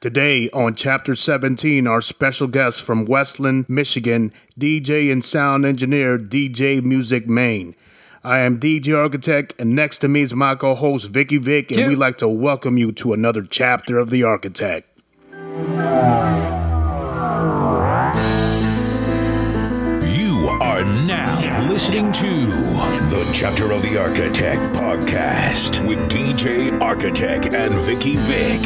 Today on Chapter 17, our special guest from Westland, Michigan, DJ and sound engineer, DJ Muzik Maine. I am DJ Architech, and next to me is my co-host, Vicky Vic, and we'd like to welcome you to another chapter of The Architect. You are now listening to the Chapter of The Architect podcast with DJ Architect and Vicky Vic.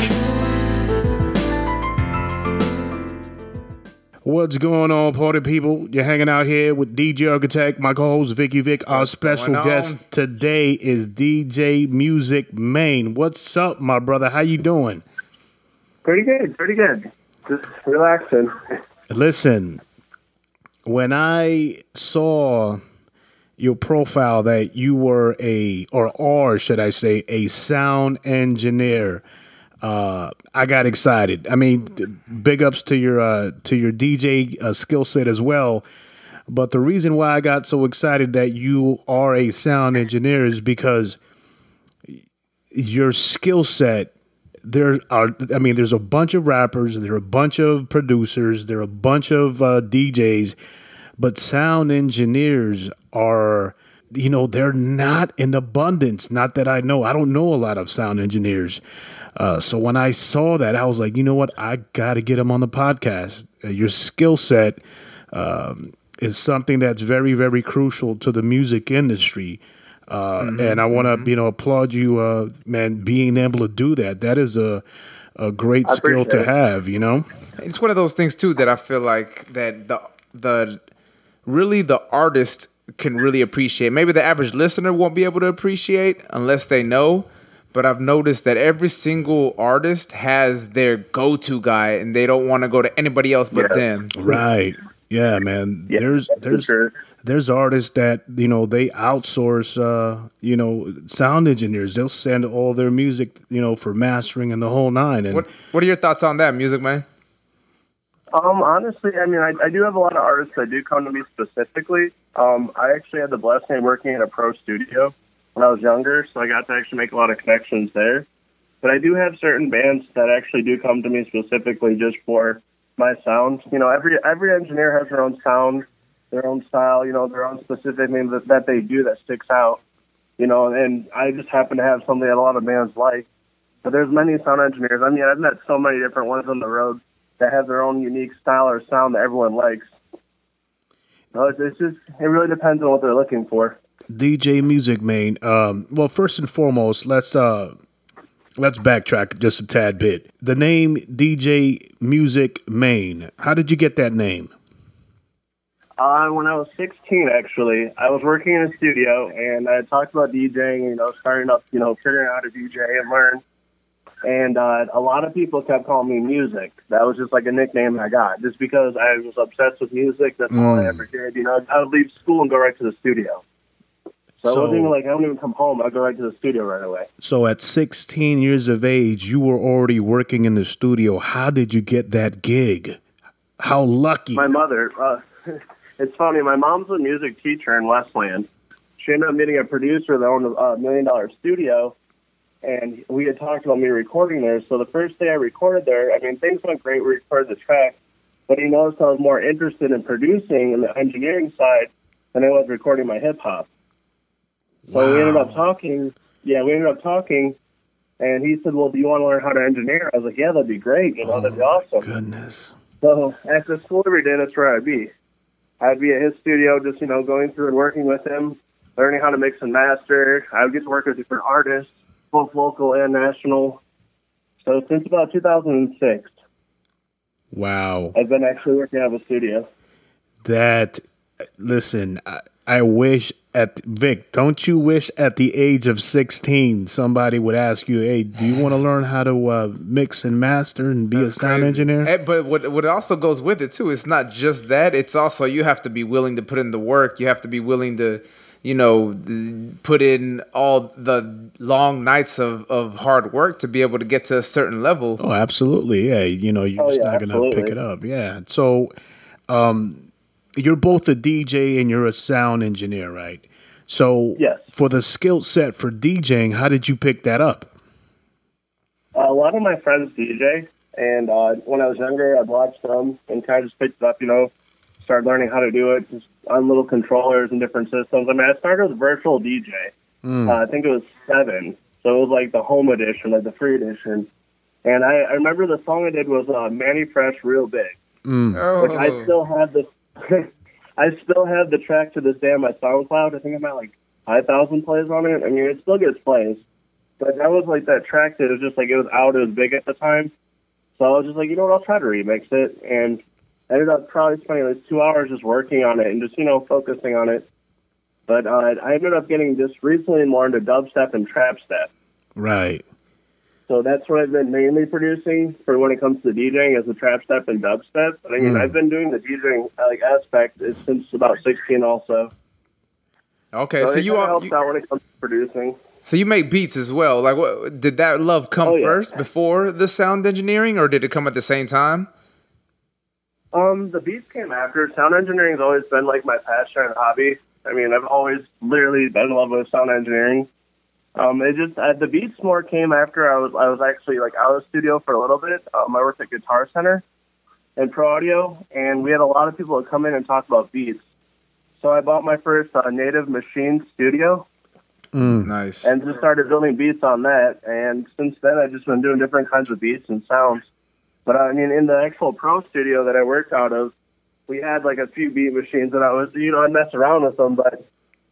What's going on, party people? You're hanging out here with DJ Architect, my co-host Vicky Vic. Our special guest today is DJ Muzik Maine. What's up, my brother? How you doing? Pretty good. Just relaxing. Listen, when I saw your profile that you were should I say, a sound engineer, I got excited. I mean, big ups to your DJ skill set as well. But the reason why I got so excited that you are a sound engineer is because your skill set. There's a bunch of rappers, there are a bunch of producers, there are a bunch of DJs, but sound engineers are, they're not in abundance. Not that I know. I don't know a lot of sound engineers. So when I saw that, I was like, you know what? I got to get him on the podcast. Your skill set is something that's very, very crucial to the music industry. And I want to, applaud you, man, being able to do that. That is a great skill to have, It's one of those things, too, that I feel like that the artist can really appreciate. Maybe the average listener won't be able to appreciate unless they know. But I've noticed that every single artist has their go-to guy, and they don't want to go to anybody else but them. Right. Yeah, man. Yeah, there's artists that, they outsource, sound engineers. They'll send all their music, for mastering and the whole nine. And what are your thoughts on that, Muzik Man? Honestly, I do have a lot of artists that do come to me specifically. I actually had the blessing of working in a pro studio when I was younger, so I got to actually make a lot of connections there. But I do have certain bands that actually do come to me specifically just for my sound. Every engineer has their own sound, their own style, their own specific thing that they do that sticks out, and I just happen to have something that a lot of bands like. But there's many sound engineers. I've met so many different ones on the road that have their own unique style or sound that everyone likes. So it really depends on what they're looking for. DJ Muzik Maine. Well, first and foremost, let's backtrack just a tad bit. The name DJ Muzik Maine. How did you get that name? When I was 16, actually, I was working in a studio, and I had talked about DJing, starting up, figuring out how to DJ and learn. And a lot of people kept calling me Muzik. That was just like a nickname I got, just because I was obsessed with music. That's all I ever did. I would leave school and go right to the studio. So it wasn't even like I don't even come home. I'd go right to the studio right away. So at 16 years of age, you were already working in the studio. How did you get that gig? How lucky. My mother, it's funny, my mom's a music teacher in Westland. She ended up meeting a producer that owned a $1 million studio, and we had talked about me recording there. So the first day I recorded there, things went great. We recorded the track, but he noticed I was more interested in producing and the engineering side than I was recording my hip-hop. So we ended up talking. Yeah, and he said, well, do you want to learn how to engineer? I was like, yeah, that'd be great. That'd be awesome. Goodness. So after school every day, that's where I'd be. I'd be at his studio just, going through and working with him, learning how to mix and master. I would get to work with different artists, both local and national. So since about 2006. Wow. I've been actually working out of a studio. Listen, I wish Vic, don't you wish at the age of 16 somebody would ask you, hey, do you want to learn how to mix and master and be a sound engineer? But what also goes with it, too, it's not just that. It's also you have to be willing to put in the work. You have to be willing to, put in all the long nights of hard work to be able to get to a certain level. Oh, absolutely. Yeah, you're just not going to pick it up. Yeah. So you're both a DJ and you're a sound engineer, right? So yes. For the skill set for DJing, how did you pick that up? A lot of my friends DJ, And when I was younger, I'd watched them and kind of just picked it up, started learning how to do it just on little controllers and different systems. I mean, I started with virtual DJ. I think it was 7. So it was like the home edition, like the free edition. And I remember the song I did was Manny Fresh Real Big. Which I still have this. I still have the track to this day on my SoundCloud. I think I'm at like 5,000 plays on it. I mean, it still gets plays. But that was like that track that was just like, it was out, it was big at the time. So I was just like, you know what, I'll try to remix it. And I ended up probably spending like 2 hours just working on it and just, focusing on it. But I ended up getting just recently more into dubstep and trap step. Right. So that's what I've been mainly producing for when it comes to DJing is the trap step and dubstep. But I mean, I've been doing the DJing aspect since about 16 also. Okay, so you helps out when it comes to producing. So you make beats as well. Like, what, did that love come first before the sound engineering, or did it come at the same time? The beats came after. Sound engineering has always been like my passion and hobby. I mean, I've always literally been in love with sound engineering. It just the beats more came after I was actually like out of the studio for a little bit. I worked at Guitar Center and Pro Audio, and we had a lot of people that come in and talk about beats. So I bought my first Native Machine studio. Nice. And just started building beats on that. And since then, I've just been doing different kinds of beats and sounds. But I mean, in the actual pro studio that I worked out of, we had like a few beat machines, and I was, I'd mess around with them. But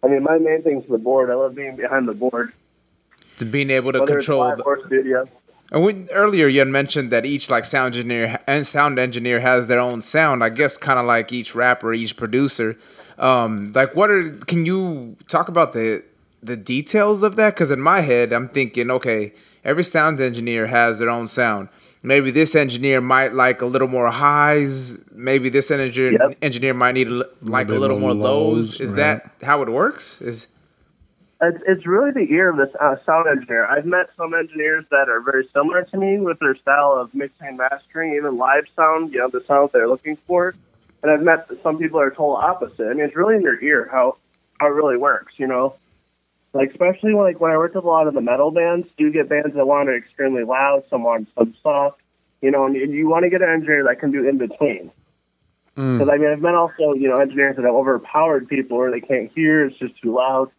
I mean, my main thing's the board. I love being behind the board. To being able to Whether control it's live or studio. And earlier you had mentioned that each like sound engineer has their own sound. I guess kind of like each rapper, each producer. Can you talk about the details of that? Because in my head, I'm thinking, okay, every sound engineer has their own sound. Maybe this engineer might like a little more highs. Maybe this engineer might need like a little more lows. Is that how it works? It's really the ear of the sound engineer. I've met some engineers that are very similar to me with their style of mixing and mastering, even live sound, the sound they're looking for. And I've met some people that are total opposite. I mean, it's really in your ear how it really works, Like, especially when I worked with a lot of the metal bands, you get bands that want it extremely loud, some want some soft, and you want to get an engineer that can do in between. Because, I mean, I've met also, engineers that have overpowered people where they can't hear, it's just too loud.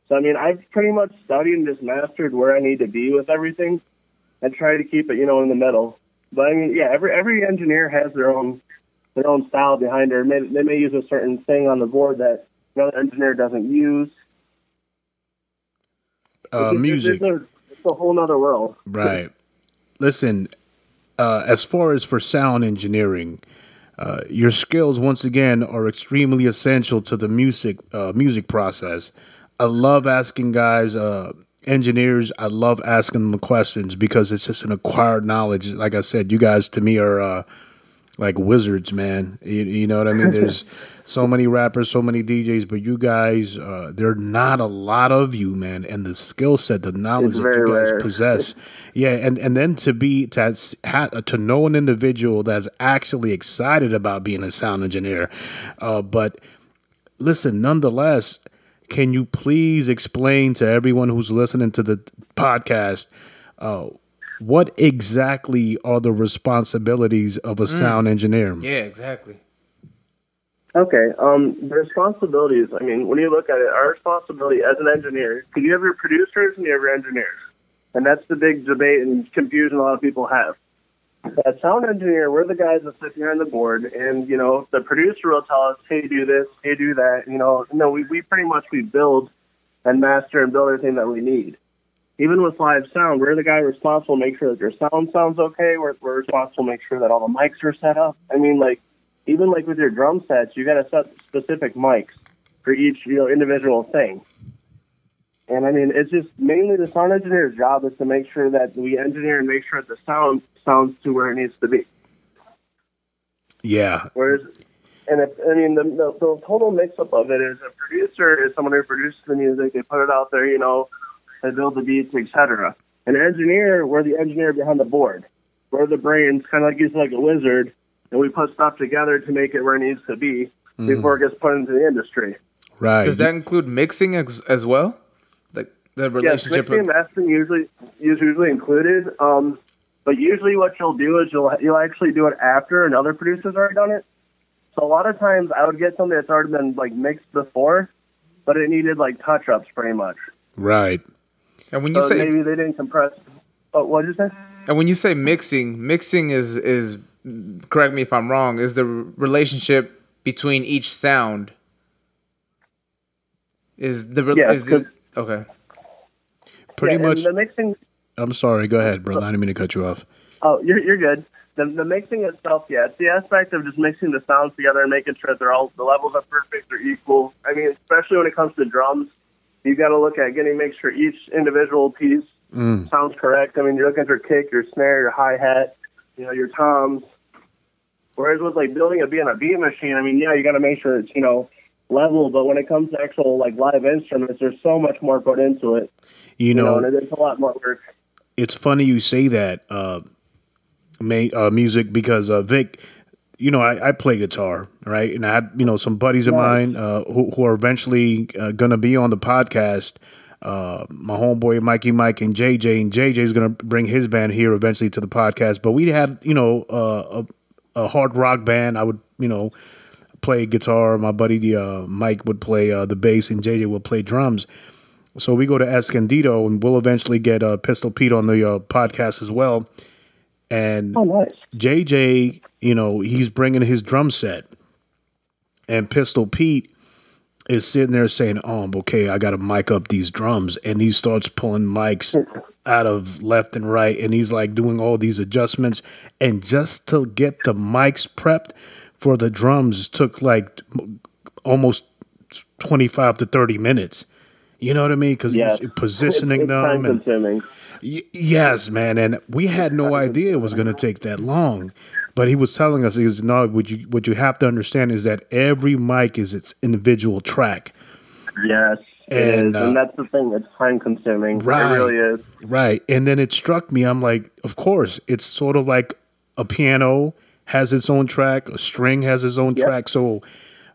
So, I mean, I've pretty much studied and just mastered where I need to be with everything and try to keep it, in the middle. But, I mean, yeah, every engineer has their own style behind it. They may use a certain thing on the board that another engineer doesn't use. Music. It's a whole nother world. Right. Listen, as far as for sound engineering, your skills, once again, are extremely essential to the music process. I love asking guys, engineers, I love asking them questions because it's just an acquired knowledge. Like I said, you guys to me are like wizards, man. You know what I mean? There's so many rappers, so many DJs, but you guys, there are not a lot of you, man. And the skill set, the knowledge that you guys possess. Yeah, and then to know an individual that's actually excited about being a sound engineer. But listen, nonetheless, can you please explain to everyone who's listening to the podcast what exactly are the responsibilities of a sound engineer? Yeah, exactly. Okay, the responsibilities, I mean, when you look at it, our responsibility as an engineer, because you have your producers and you have your engineers. And that's the big debate and confusion a lot of people have. As sound engineer, we're the guys that sit behind the board, and, the producer will tell us, hey, do this, hey, do that. We pretty much, we build and master and build everything that we need. Even with live sound, we're the guy responsible to make sure that your sound sounds okay. We're responsible to make sure that all the mics are set up. I mean, even with your drum sets, you got to set specific mics for each, individual thing. And I mean, it's just mainly the sound engineer's job is to make sure that we engineer and make sure that the sound sounds to where it needs to be. Yeah. The total mix-up of it is a producer is someone who produces the music, they put it out there, they build the beats, etc. An engineer, we're the engineer behind the board. We're the brains, kind of like a wizard, and we put stuff together to make it where it needs to be before it gets put into the industry. Right. Does that include mixing as well? Like the relationship? Yes, mixing and mastering usually included. But usually what you'll do is you'll actually do it after another producer's already done it. So a lot of times I would get something that's already been like mixed before, but it needed like touch-ups pretty much. Right. And when you say maybe they didn't compress. Oh, what did you say? And when you say mixing is correct me if I'm wrong, is the relationship between each sound. Okay. Pretty much. The mixing. I'm sorry. Go ahead, brother. I didn't mean to cut you off. Oh, you're good. The mixing itself, it's the aspect of just mixing the sounds together and making sure that the levels are perfect or equal. I mean, especially when it comes to drums, you got to look at make sure each individual piece sounds correct. I mean, you're looking at your kick, your snare, your hi-hat, your toms. Whereas with like being a beat machine, I mean, you got to make sure it's, level, but when it comes to actual like live instruments, there's so much more put into it. And it's a lot more work. It's funny you say that, music, because Vic, I play guitar, right? And I had some buddies of mine who are eventually gonna be on the podcast. My homeboy Mikey Mike and JJ is gonna bring his band here eventually to the podcast. But we had a hard rock band. I would play guitar. My buddy Mike would play the bass, and JJ would play drums. So we go to Escondido, and we'll eventually get Pistol Pete on the podcast as well. And nice. JJ, he's bringing his drum set, and Pistol Pete is sitting there saying, okay, I got to mic up these drums. And he starts pulling mics out of left and right, and he's like doing all these adjustments. And just to get the mics prepped for the drums took like almost 25 to 30 minutes. You know what I mean? Because positioning it's them. Time consuming. Yes, man. And we had no idea it was going to take that long. But he was telling us, no, what you have to understand is that every mic is its individual track. Yes. And that's the thing. It's time consuming. Right. It really is. Right. And then it struck me. I'm like, of course, it's sort of like a piano has its own track. A string has its own track. So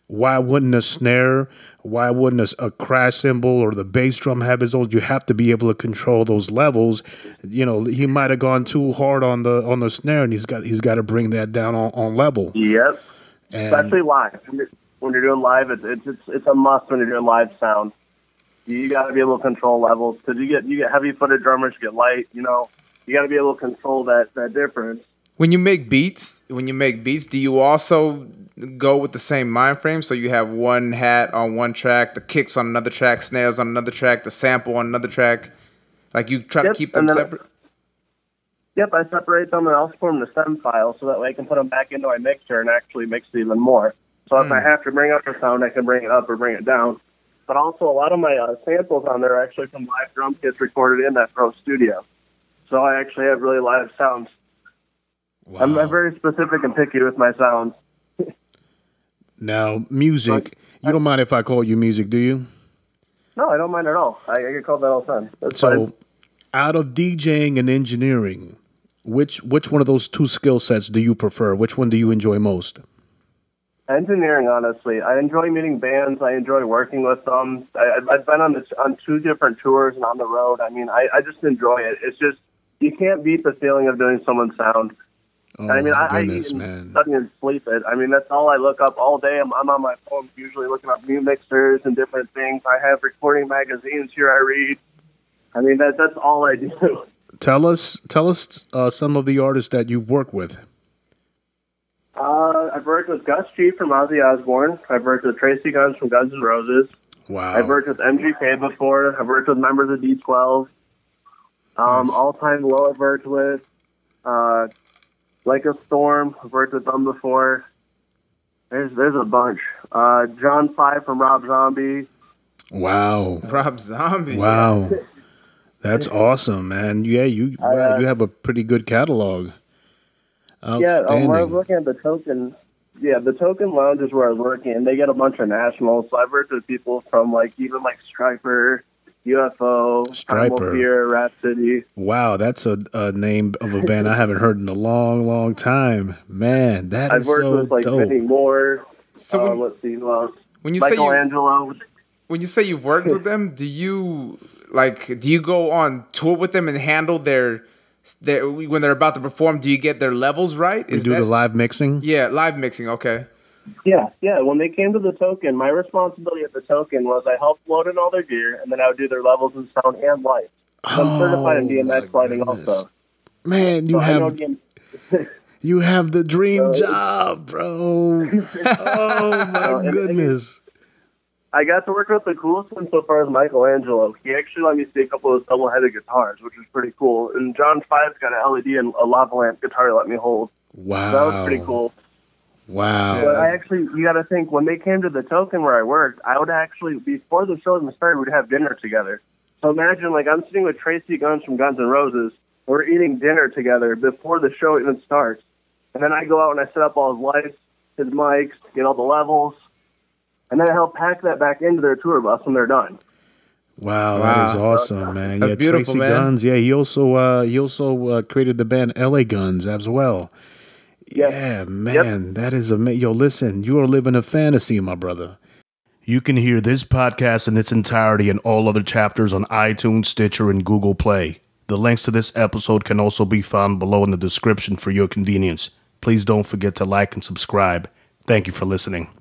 why wouldn't a snare, why wouldn't a crash cymbal or the bass drum have its own? You have to be able to control those levels. He might have gone too hard on the snare, and he's got to bring that down on level. Yep. And especially live. When you're doing live, it's a must when you're doing live sound. You got to be able to control levels, because you get heavy-footed drummers, you get light. You got to be able to control that difference. When you make beats, do you also go with the same mind frame? So you have one hat on one track, the kicks on another track, snares on another track, the sample on another track. Like you try to keep them separate? Yep, I separate them and I'll form the stem file so that way I can put them back into my mixer and actually mix it even more. So if I have to bring up the sound, I can bring it up or bring it down. But also a lot of my samples on there are actually from live drum kits recorded in that Pro Studio. So I actually have really live sounds. Wow. I'm very specific and picky with my sounds. Now, Muzik, you don't mind if I call you Muzik, do you? No, I don't mind at all. I get called that all the time. That's so, fine. Out of DJing and engineering, which one of those two skill sets do you prefer? Which one do you enjoy most? Engineering, honestly. I enjoy meeting bands. I enjoy working with them. I've been on 2 different tours and on the road. I mean, I just enjoy it. It's just, you can't beat the feeling of doing someone's sound. Oh, I mean, I goodness, eat man. and study and sleep it. I mean, that's all I look up all day. I'm on my phone usually looking up new mixers and different things. I have recording magazines here I read. I mean, that's all I do. Tell us some of the artists that you've worked with. I've worked with Gus G from Ozzy Osbourne. I've worked with Tracy Guns from Guns N' Roses. Wow. I've worked with MGK before. I've worked with members of D12. All Time Low I've worked with. Like a Storm, I've worked with them before. There's a bunch. John 5 from Rob Zombie. Wow. Rob Zombie. Wow. That's awesome, man. Yeah, you have a pretty good catalog. Outstanding. Yeah, I was looking at the Token. Yeah, the Token Lounge is where I was working, and they get a bunch of nationals. So I've worked with people from even Stryper, UFO, Primal Fear, Rhapsody. Wow, that's a name of a band I haven't heard in a long, long time. Man, that is so dope. I've worked with Vinnie Moore. So let's see who else. When you Michelangelo. When you say you've worked with them, do you go on tour with them and handle their when they're about to perform, do you get their levels right? You do the live mixing? Yeah, live mixing. Okay. Yeah. When they came to the token, my responsibility at the token was I helped load in all their gear, and then I would do their levels of sound and light. I'm certified in DMX lighting also. Man, you have the dream job, bro. Oh my goodness. I got to work with the coolest one so far as Michelangelo. He actually let me see a couple of those double-headed guitars, which was pretty cool. And John 5's got an LED and a lava lamp guitar to let me hold. Wow. So that was pretty cool. Wow. But you got to think, when they came to the token where I worked, I would actually, before the show even started, we'd have dinner together. So imagine, like, I'm sitting with Tracy Guns from Guns N' Roses. We're eating dinner together before the show even starts. And then I go out and I set up all his lights, his mics, get all the levels. And then I help pack that back into their tour bus when they're done. Wow, that is awesome, man. That's beautiful, Tracy man. Guns. Yeah, he also created the band LA Guns as well. Yeah, man, that is amazing. Yo, listen, you are living a fantasy, my brother. You can hear this podcast in its entirety and all other chapters on iTunes, Stitcher, and Google Play. The links to this episode can also be found below in the description for your convenience. Please don't forget to like and subscribe. Thank you for listening.